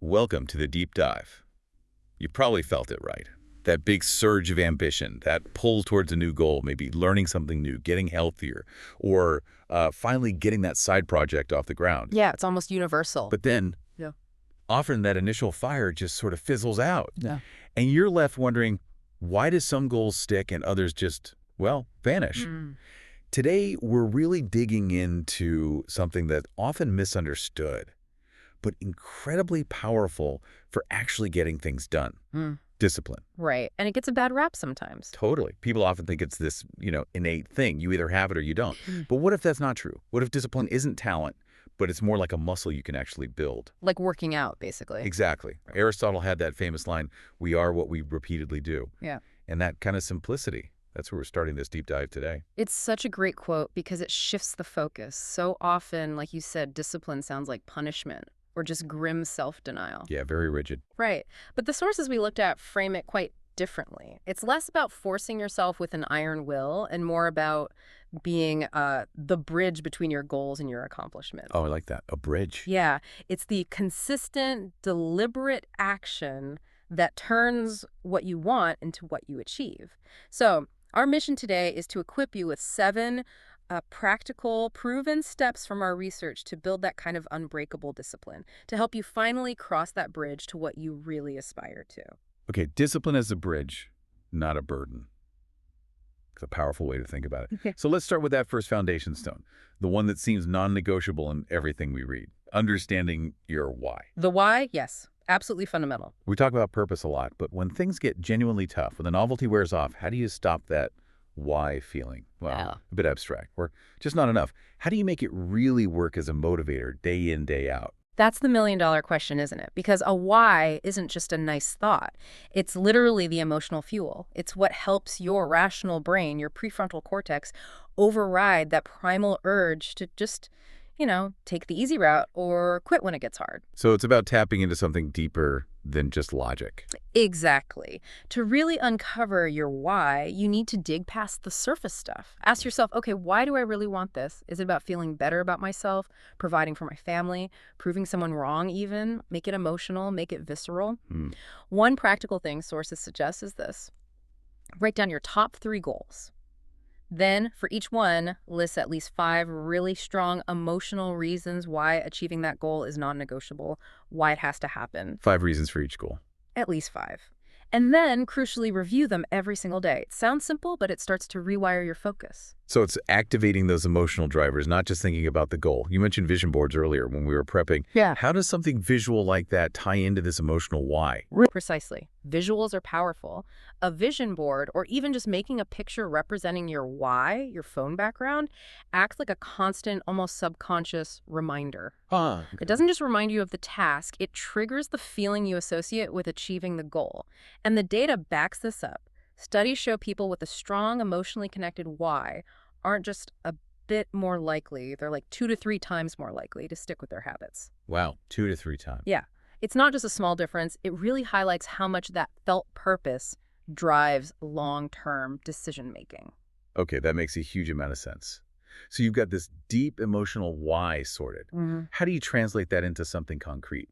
Welcome to the deep dive. You probably felt it, right? That big surge of ambition, that pull towards a new goal, maybe learning something new, getting healthier, or finally getting that side project off the ground. Yeah, it's almost universal. But then, Yeah. often that initial fire just sort of fizzles out. Yeah. And you're left wondering, why do some goals stick and others just, well, vanish? Today, we're really digging into something that's often misunderstood, but incredibly powerful for actually getting things done. Discipline. Right. And it gets a bad rap sometimes. Totally. People often think it's this, innate thing. You either have it or you don't. But what if that's not true? What if discipline isn't talent, but it's more like a muscle you can actually build? Like working out, basically. Exactly. Aristotle had that famous line, "We are what we repeatedly do." Yeah. And that kind of simplicity, that's where we're starting this deep dive today. It's such a great quote because it shifts the focus. So often, like you said, discipline sounds like punishment or just grim self-denial. Yeah, very rigid. Right. But the sources we looked at frame it quite differently. It's less about forcing yourself with an iron will and more about being the bridge between your goals and your accomplishments. Oh, I like that. A bridge. Yeah. It's the consistent, deliberate action that turns what you want into what you achieve. So our mission today is to equip you with 7 practical, proven steps from our research to build that kind of unbreakable discipline, to help you finally cross that bridge to what you really aspire to. Okay, discipline as a bridge, not a burden. It's a powerful way to think about it. Okay. So let's start with that first foundation stone, the one that seems non-negotiable in everything we read, understanding your why. The why, yes, absolutely fundamental. We talk about purpose a lot, but when things get genuinely tough, when the novelty wears off, how do you stop that why feeling? Well, a bit abstract, or just not enough. How do you make it really work as a motivator day in, day out? That's the million-dollar question, isn't it? Because a why isn't just a nice thought. It's literally the emotional fuel. It's what helps your rational brain, your prefrontal cortex, override that primal urge to just, take the easy route or quit when it gets hard. So it's about tapping into something deeper than just logic. Exactly. To really uncover your why, you need to dig past the surface stuff. Ask yourself, okay, why do I really want this? Is it about feeling better about myself, providing for my family, proving someone wrong even? Make it emotional, make it visceral. One practical thing sources suggest is this. Write down your top 3 goals. Then, for each one, list at least 5 really strong emotional reasons why achieving that goal is non-negotiable, why it has to happen. 5 reasons for each goal. At least 5. And then, crucially, review them every single day. It sounds simple, but it starts to rewire your focus. So it's activating those emotional drivers, not just thinking about the goal. You mentioned vision boards earlier when we were prepping. Yeah. How does something visual like that tie into this emotional why? Precisely. Visuals are powerful. A vision board, or even just making a picture representing your why, your phone background, acts like a constant, almost subconscious reminder. It doesn't just remind you of the task, it triggers the feeling you associate with achieving the goal. And the data backs this up. Studies show people with a strong, emotionally connected why aren't just a bit more likely, they're like 2 to 3 times more likely to stick with their habits. Wow, 2 to 3 times. Yeah. It's not just a small difference, it really highlights how much that felt purpose drives long-term decision-making. Okay, that makes a huge amount of sense. So you've got this deep emotional why sorted. How do you translate that into something concrete?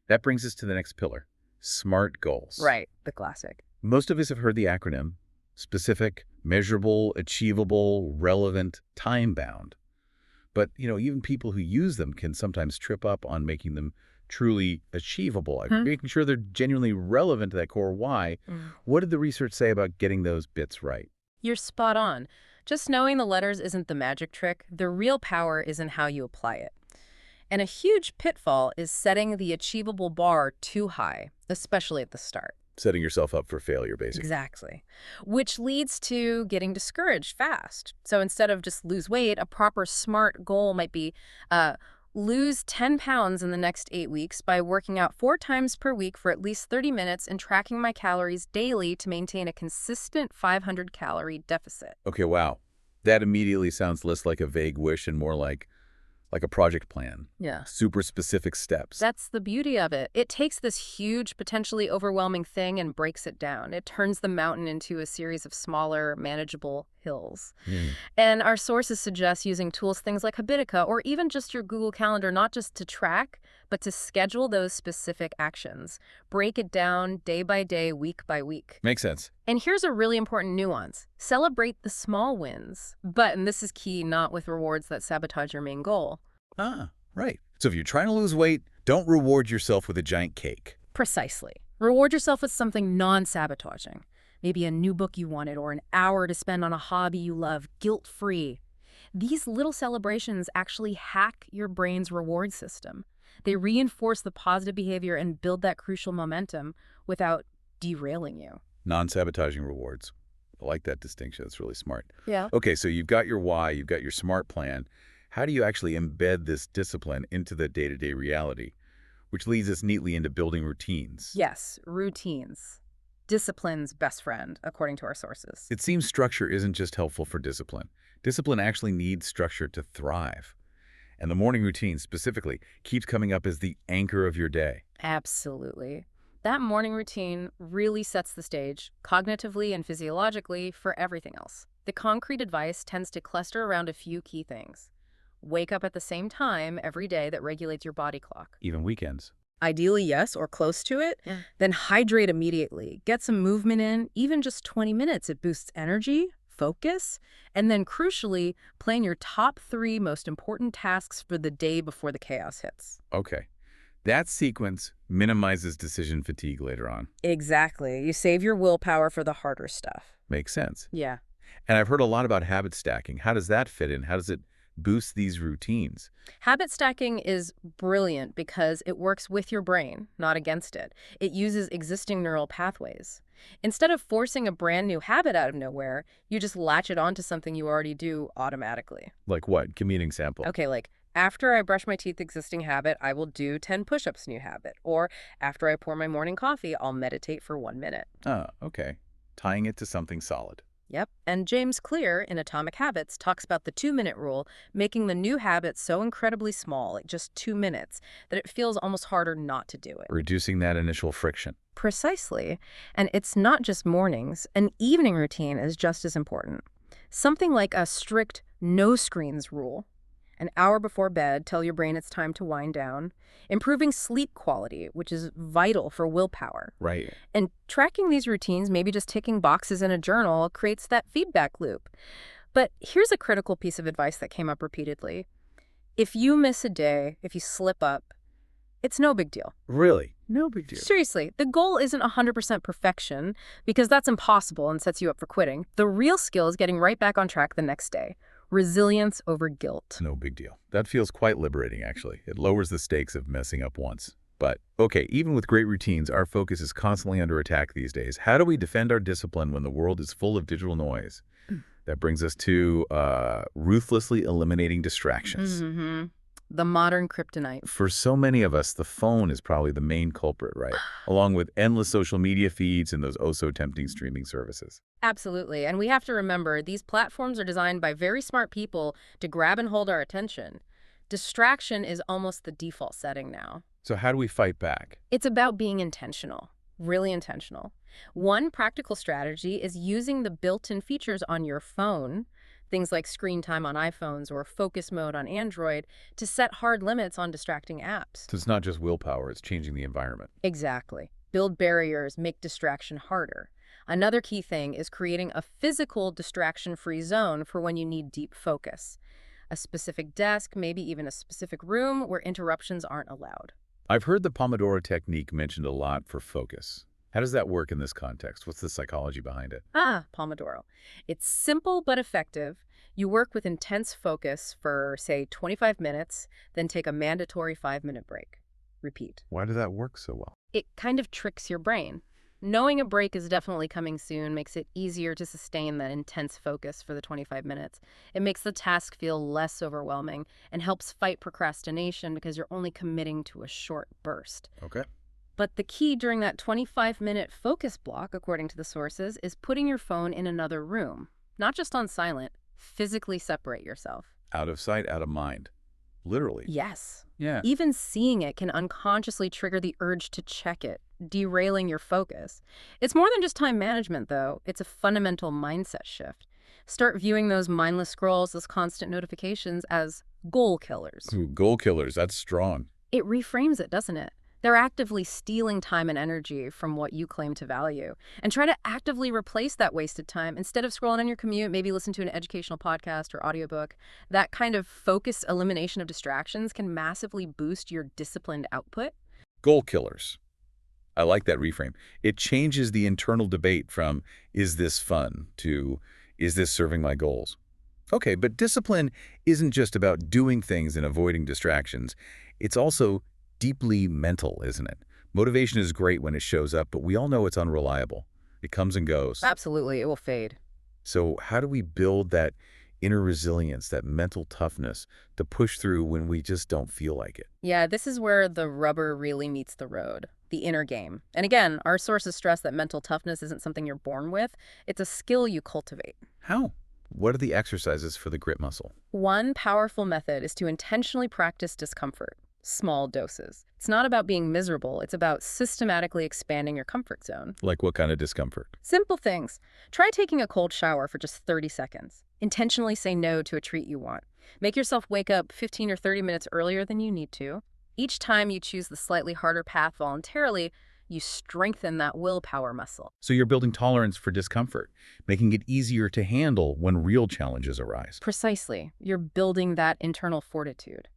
That brings us to the next pillar, SMART goals. Right, the classic. Most of us have heard the acronym, specific, measurable, achievable, relevant, time-bound. But, even people who use them can sometimes trip up on making them truly achievable, making sure they're genuinely relevant to that core why. What did the research say about getting those bits right? You're spot on. Just knowing the letters isn't the magic trick. The real power is in how you apply it. And a huge pitfall is setting the achievable bar too high, especially at the start. Setting yourself up for failure, basically. Exactly. Which leads to getting discouraged fast. So instead of just lose weight, a proper SMART goal might be lose 10 pounds in the next 8 weeks by working out 4 times per week for at least 30 minutes and tracking my calories daily to maintain a consistent 500-calorie deficit. Okay, wow. That immediately sounds less like a vague wish and more like a project plan. Yeah. Super specific steps. That's the beauty of it. It takes this huge, potentially overwhelming thing and breaks it down. It turns the mountain into a series of smaller, manageable hills. And our sources suggest using tools, things like Habitica, or even just your Google Calendar, not just to track, but to schedule those specific actions. Break it down day by day, week by week. Makes sense. And here's a really important nuance. Celebrate the small wins. But, and this is key, not with rewards that sabotage your main goal. Ah, right. So if you're trying to lose weight, don't reward yourself with a giant cake. Precisely. Reward yourself with something non-sabotaging. Maybe a new book you wanted or an hour to spend on a hobby you love, guilt-free. These little celebrations actually hack your brain's reward system. They reinforce the positive behavior and build that crucial momentum without derailing you. Non-sabotaging rewards. I like that distinction. That's really smart. Yeah. Okay, so you've got your why, you've got your SMART plan. How do you actually embed this discipline into the day-to-day reality, which leads us neatly into building routines? Yes, routines. Discipline's best friend, according to our sources. It seems structure isn't just helpful for discipline. Discipline actually needs structure to thrive. And the morning routine, specifically, keeps coming up as the anchor of your day. Absolutely. That morning routine really sets the stage, cognitively and physiologically, for everything else. The concrete advice tends to cluster around a few key things. Wake up at the same time every day that regulates your body clock. Even weekends. Ideally, yes, or close to it. Yeah. Then hydrate immediately. Get some movement in, even just 20 minutes. It boosts energy, focus, and then crucially, plan your top 3 most important tasks for the day before the chaos hits. Okay. That sequence minimizes decision fatigue later on. Exactly. You save your willpower for the harder stuff. Makes sense. Yeah. And I've heard a lot about habit stacking. How does that fit in? How does it boost these routines? Habit stacking is brilliant because it works with your brain, not against it. It uses existing neural pathways. Instead of forcing a brand new habit out of nowhere, you just latch it onto something you already do automatically. Like what? Give me an example. Okay, like, after I brush my teeth existing habit, I will do 10 push-ups new habit. Or after I pour my morning coffee, I'll meditate for 1 minute. Ah, okay. Tying it to something solid. Yep. And James Clear in Atomic Habits talks about the 2-minute rule, making the new habit so incredibly small, like just 2 minutes, that it feels almost harder not to do it. Reducing that initial friction. Precisely. And it's not just mornings. An evening routine is just as important. Something like a strict no screens rule. An hour before bed, tell your brain it's time to wind down. Improving sleep quality, which is vital for willpower. Right. And tracking these routines, maybe just ticking boxes in a journal, creates that feedback loop. But here's a critical piece of advice that came up repeatedly. If you miss a day, if you slip up, it's no big deal. Really? No big deal. Seriously, the goal isn't 100% perfection, because that's impossible and sets you up for quitting. The real skill is getting right back on track the next day. Resilience over guilt. No big deal. That feels quite liberating, actually. It lowers the stakes of messing up once. But, okay, even with great routines, our focus is constantly under attack these days. How do we defend our discipline when the world is full of digital noise? That brings us to ruthlessly eliminating distractions. Mm-hmm. The modern kryptonite. For so many of us, the phone is probably the main culprit, right? Along with endless social media feeds and those oh-so-tempting streaming services. Absolutely. And we have to remember, these platforms are designed by very smart people to grab and hold our attention. Distraction is almost the default setting now. So how do we fight back? It's about being intentional, really intentional. One practical strategy is using the built-in features on your phone, things like screen time on iPhones or focus mode on Android, to set hard limits on distracting apps. So it's not just willpower, it's changing the environment. Exactly. Build barriers, make distraction harder. Another key thing is creating a physical distraction-free zone for when you need deep focus. A specific desk, maybe even a specific room where interruptions aren't allowed. I've heard the Pomodoro technique mentioned a lot for focus. How does that work in this context? What's the psychology behind it? Pomodoro. It's simple but effective. You work with intense focus for, say, 25 minutes, then take a mandatory 5-minute break. Repeat. Why does that work so well? It kind of tricks your brain. Knowing a break is definitely coming soon makes it easier to sustain that intense focus for the 25 minutes. It makes the task feel less overwhelming and helps fight procrastination because you're only committing to a short burst. Okay. But the key during that 25-minute focus block, according to the sources, is putting your phone in another room. Not just on silent, physically separate yourself. Out of sight, out of mind. Literally. Yes. Yeah. Even seeing it can unconsciously trigger the urge to check it, derailing your focus. It's more than just time management, though. It's a fundamental mindset shift. Start viewing those mindless scrolls, those constant notifications, as goal killers. Ooh, goal killers, that's strong. It reframes it, doesn't it? They're actively stealing time and energy from what you claim to value. And try to actively replace that wasted time. Instead of scrolling on your commute, maybe listen to an educational podcast or audiobook. That kind of focused elimination of distractions can massively boost your disciplined output. Goal killers. I like that reframe. It changes the internal debate from, is this fun, to, is this serving my goals? Okay, but discipline isn't just about doing things and avoiding distractions. It's also deeply mental, isn't it? Motivation is great when it shows up, but we all know it's unreliable. It comes and goes. Absolutely, it will fade. So how do we build that inner resilience, that mental toughness to push through when we just don't feel like it? Yeah, this is where the rubber really meets the road, the inner game. And again, our sources stress that mental toughness isn't something you're born with. It's a skill you cultivate. How? What are the exercises for the grit muscle? One powerful method is to intentionally practice discomfort, small doses. It's not about being miserable. It's about systematically expanding your comfort zone. Like what kind of discomfort? Simple things. Try taking a cold shower for just 30 seconds. Intentionally say no to a treat you want. Make yourself wake up 15 or 30 minutes earlier than you need to. Each time you choose the slightly harder path voluntarily, you strengthen that willpower muscle. So you're building tolerance for discomfort, making it easier to handle when real challenges arise. Precisely. You're building that internal fortitude.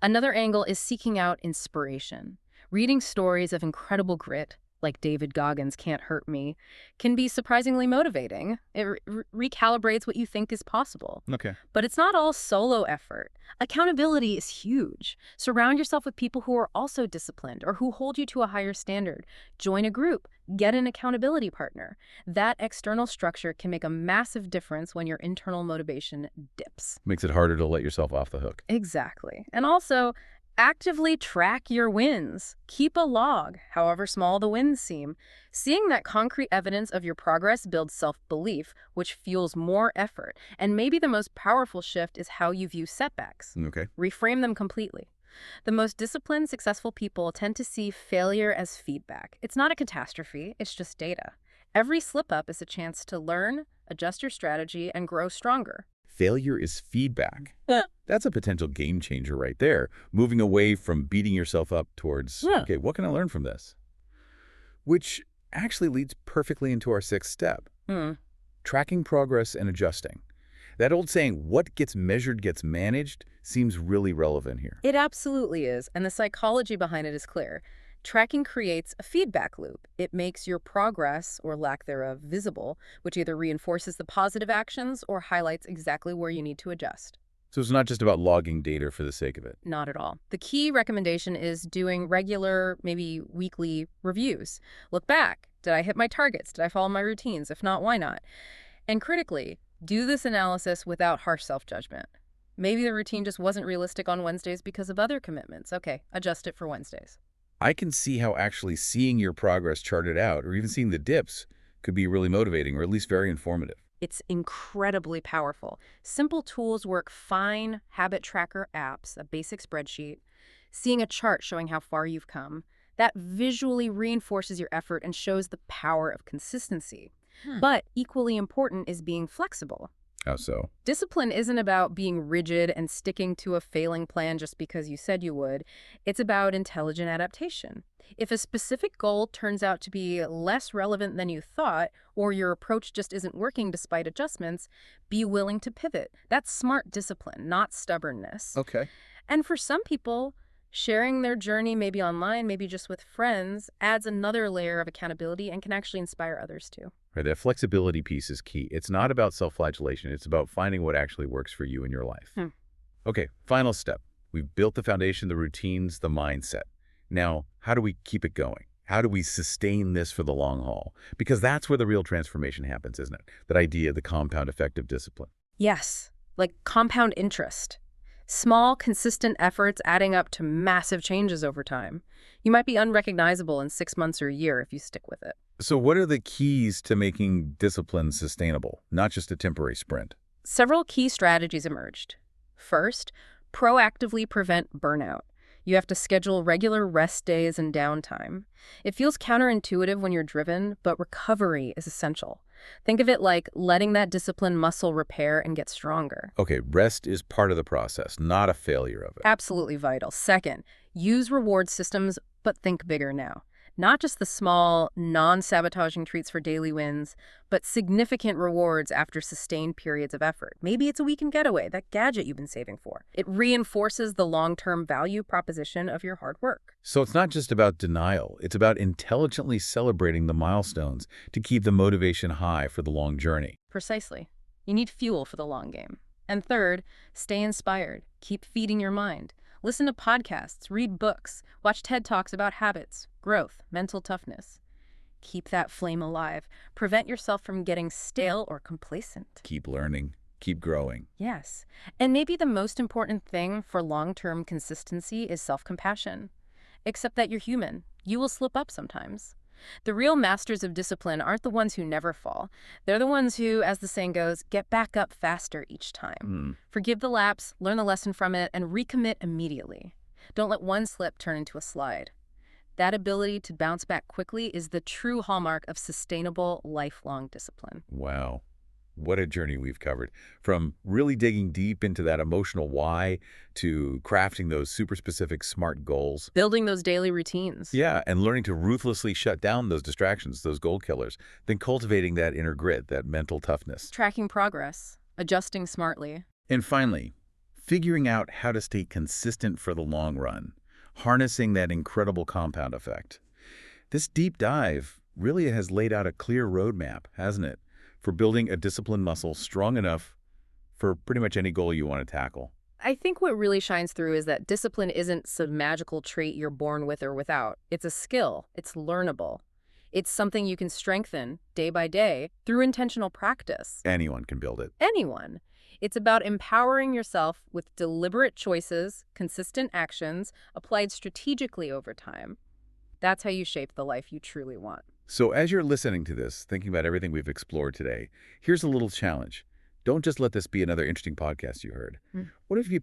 Another angle is seeking out inspiration. Reading stories of incredible grit, like David Goggins' Can't Hurt Me, can be surprisingly motivating. It recalibrates what you think is possible. Okay. But it's not all solo effort. Accountability is huge. Surround yourself with people who are also disciplined or who hold you to a higher standard. Join a group. Get an accountability partner. That external structure can make a massive difference when your internal motivation dips. Makes it harder to let yourself off the hook. Exactly. And also, actively track your wins. Keep a log, however small the wins seem. Seeing that concrete evidence of your progress builds self-belief, which fuels more effort. And maybe the most powerful shift is how you view setbacks. Okay. Reframe them completely. The most disciplined, successful people tend to see failure as feedback. It's not a catastrophe, it's just data. Every slip-up is a chance to learn, adjust your strategy, and grow stronger. Failure is feedback. That's a potential game changer right there. Moving away from beating yourself up towards, okay, what can I learn from this? Which actually leads perfectly into our sixth step. Tracking progress and adjusting. That old saying, what gets measured gets managed, seems really relevant here. It absolutely is, and the psychology behind it is clear. Tracking creates a feedback loop. It makes your progress, or lack thereof, visible, which either reinforces the positive actions or highlights exactly where you need to adjust. So it's not just about logging data for the sake of it. Not at all. The key recommendation is doing regular, maybe weekly reviews. Look back. Did I hit my targets? Did I follow my routines? If not, why not? And critically, do this analysis without harsh self-judgment. Maybe the routine just wasn't realistic on Wednesdays because of other commitments. Okay, adjust it for Wednesdays. I can see how actually seeing your progress charted out, or even seeing the dips, could be really motivating, or at least very informative. It's incredibly powerful. Simple tools work fine. Habit tracker apps, a basic spreadsheet, seeing a chart showing how far you've come. That visually reinforces your effort and shows the power of consistency. But equally important is being flexible. How so? Discipline isn't about being rigid and sticking to a failing plan just because you said you would. It's about intelligent adaptation. If a specific goal turns out to be less relevant than you thought, or your approach just isn't working despite adjustments, be willing to pivot. That's smart discipline, not stubbornness. Okay. And for some people, sharing their journey, maybe online, maybe just with friends, adds another layer of accountability and can actually inspire others too. Right, that flexibility piece is key. It's not about self-flagellation. It's about finding what actually works for you in your life. Okay, final step. We've built the foundation, the routines, the mindset. Now, how do we keep it going? How do we sustain this for the long haul? Because that's where the real transformation happens, isn't it? That idea, the compound effect of discipline. Yes, like compound interest. Small, consistent efforts adding up to massive changes over time. You might be unrecognizable in 6 months or a year if you stick with it. So what are the keys to making discipline sustainable, not just a temporary sprint? Several key strategies emerged. First, proactively prevent burnout. You have to schedule regular rest days and downtime. It feels counterintuitive when you're driven, but recovery is essential. Think of it like letting that discipline muscle repair and get stronger. Okay, rest is part of the process, not a failure of it. Absolutely vital. Second, use reward systems, but think bigger now. Not just the small, non-sabotaging treats for daily wins, but significant rewards after sustained periods of effort. Maybe it's a weekend getaway, that gadget you've been saving for. It reinforces the long-term value proposition of your hard work. So it's not just about denial. It's about intelligently celebrating the milestones to keep the motivation high for the long journey. Precisely. You need fuel for the long game. And third, stay inspired. Keep feeding your mind. Listen to podcasts, read books, watch TED Talks about habits, growth, mental toughness. Keep that flame alive. Prevent yourself from getting stale or complacent. Keep learning, keep growing. Yes. And maybe the most important thing for long-term consistency is self-compassion. Accept that you're human. You will slip up sometimes. The real masters of discipline aren't the ones who never fall. They're the ones who, as the saying goes, get back up faster each time. Forgive the lapse, learn the lesson from it, and recommit immediately. Don't let one slip turn into a slide. That ability to bounce back quickly is the true hallmark of sustainable, lifelong discipline. Wow. What a journey we've covered. From really digging deep into that emotional why to crafting those super specific SMART goals. Building those daily routines. Yeah, and learning to ruthlessly shut down those distractions, those goal killers. Then cultivating that inner grit, that mental toughness. Tracking progress. Adjusting smartly. And finally, figuring out how to stay consistent for the long run. Harnessing that incredible compound effect. This deep dive really has laid out a clear roadmap, hasn't it? For building a disciplined muscle strong enough for pretty much any goal you want to tackle. I think what really shines through is that discipline isn't some magical trait you're born with or without. It's a skill. It's learnable. It's something you can strengthen day by day through intentional practice. Anyone can build it. Anyone. It's about empowering yourself with deliberate choices, consistent actions, applied strategically over time. That's how you shape the life you truly want. So as you're listening to this, thinking about everything we've explored today, here's a little challenge. Don't just let this be another interesting podcast you heard. What if you